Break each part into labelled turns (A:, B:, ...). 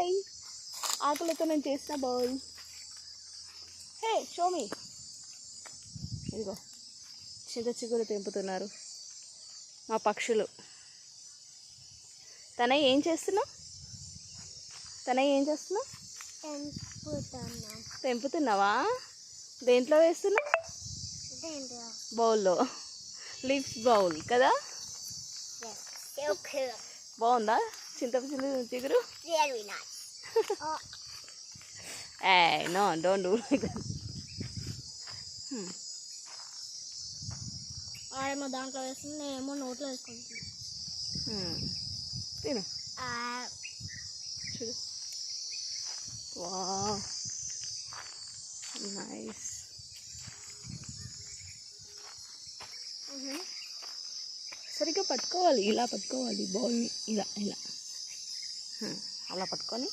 A: Hi, ఆకులతో నేను చేసిన బౌల్. హే షోమి, ఇదిగో చింత చిగురు తెంపుతున్నారు మా పక్షులు. తనయ్య ఏం చేస్తున్నావు? తెంపుతున్నావా? దేంట్లో వేస్తున్నావు? బౌల్లో, లీవ్స్ బౌల్ కదా. బాగుందా చింత చిగురు? No, don't do like that.
B: ఆడేమో దాంట్లో వేస్తుంది, నేనేమో నోట్లో వేసుకుంటున్నాను.
A: తిను చూడు. Wow, nice. సరిగ్గా పట్టుకోవాలి, ఇలా పట్టుకోవాలి బౌల్ని, ఇలా ఇలా అలా పట్టుకొని.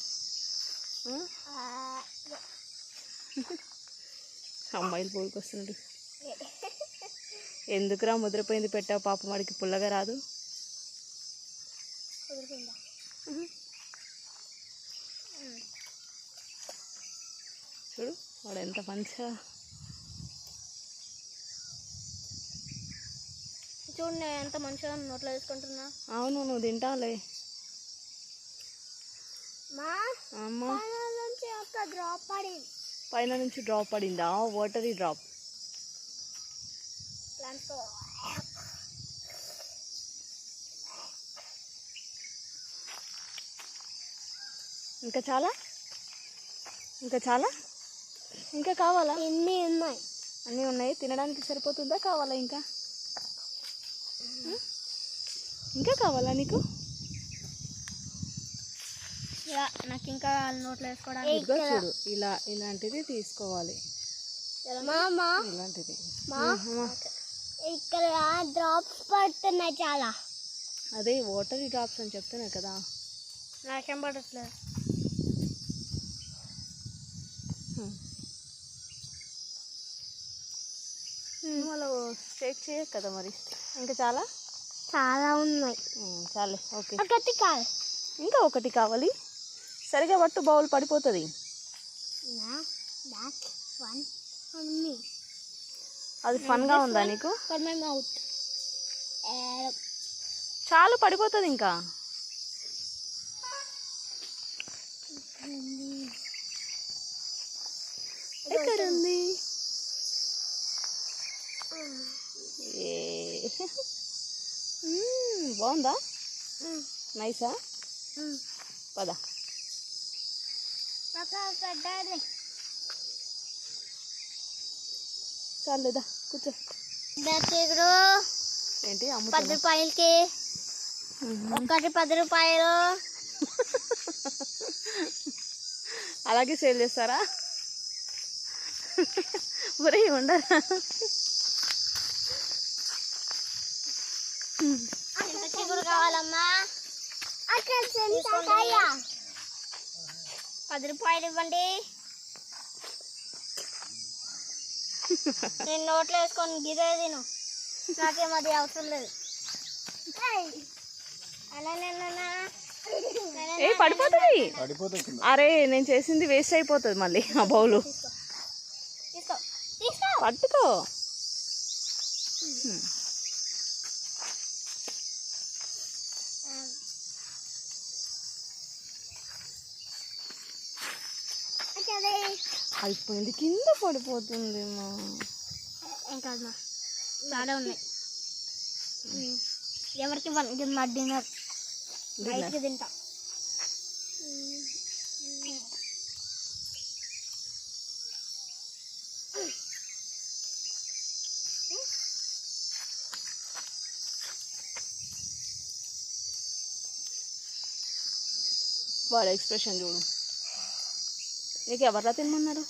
A: అమ్మాయిలు బౌల్కి వస్తున్నాడు. ఎందుకురా ముద్రపోయింది పెట్టావు? పాపం వాడికి పుల్లగా రాదు. చూడు వాడు ఎంత మంచిగా.
B: చూడు నేను ఎంత మంచిగా నోట్లో వేసుకుంటున్నా.
A: అవును, నువ్వు తింటావులే. అమ్మా, పైన నుంచి డ్రాప్ పడిందా? Watery drop. ఇంకా చాలా, ఇంకా చాలా, ఇంకా కావాలా? అన్నీ ఉన్నాయి. తినడానికి సరిపోతుందా? కావాలా ఇంకా? ఇంకా కావాలా నీకు?
B: నాకు ఇంకా నోట్లో వేసుకోవడానికి.
A: ఇదిగో చూడు, ఇలా ఇలాంటిది తీసుకోవాలి. ఇలాంటిది
B: ఇక్కడ డ్రాప్స్ పడుతున్నాయి చాలా.
A: అదే వాటరీ డ్రాప్స్ అని చెప్తున్నా కదా.
B: నాకేం పడట్లేదు.
A: వాళ్ళు షేక్ చేయ కదా మరి. ఇంకా చాలా
B: చాలా ఉన్నాయి.
A: చాలే, ఓకే.
B: ఒకటి కాదు,
A: ఇంకా ఒకటి కావాలి. సరిగా పట్టు, బౌల్ పడిపోతుంది. అది ఫన్గా ఉందా నీకు? చాలు, పడిపోతుంది ఇంకా. ఎక్కడుంది? బాగుందా? నైసా? పద. చాలు లేదా, కూర్చో. ఏంటి
B: 10 రూపాయలకి ఒకటి 10 రూపాయలు.
A: అలాగే సేల్ చేస్తారా? ఒరే ఉండరా.
B: చిగురు కావాలమ్మా? 10 రూపాయలు ఇవ్వండి. నేను నోట్లో వేసుకొని గిరే తిను, నాకేం అది అవసరం లేదు.
A: పడిపోతుంది. అరే నేను చేసింది వేస్ట్ అయిపోతుంది మళ్ళీ ఆ బౌలు. పట్టుకో. అయిపోయింది, కింద పడిపోతుంది.
B: ఏం కాదు మా, బాగా ఉన్నాయి. ఎవరికి మా డిన్నర్ నైట్కి తింటా.
A: వాడు ఎక్స్ప్రెషన్ చూడు. నీకు ఎవరా తినమన్నారు?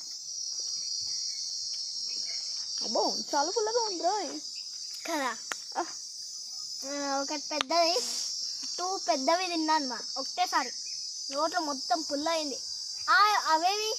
A: అబ్బో చాలా పుల్లగా ఉందిరా
B: కదా. ఒకటి పెద్దది, 2 పెద్దవి తిన్నాను మా ఒకటేసారి. నోట్లో మొత్తం పుల్ల అయింది. అవేవి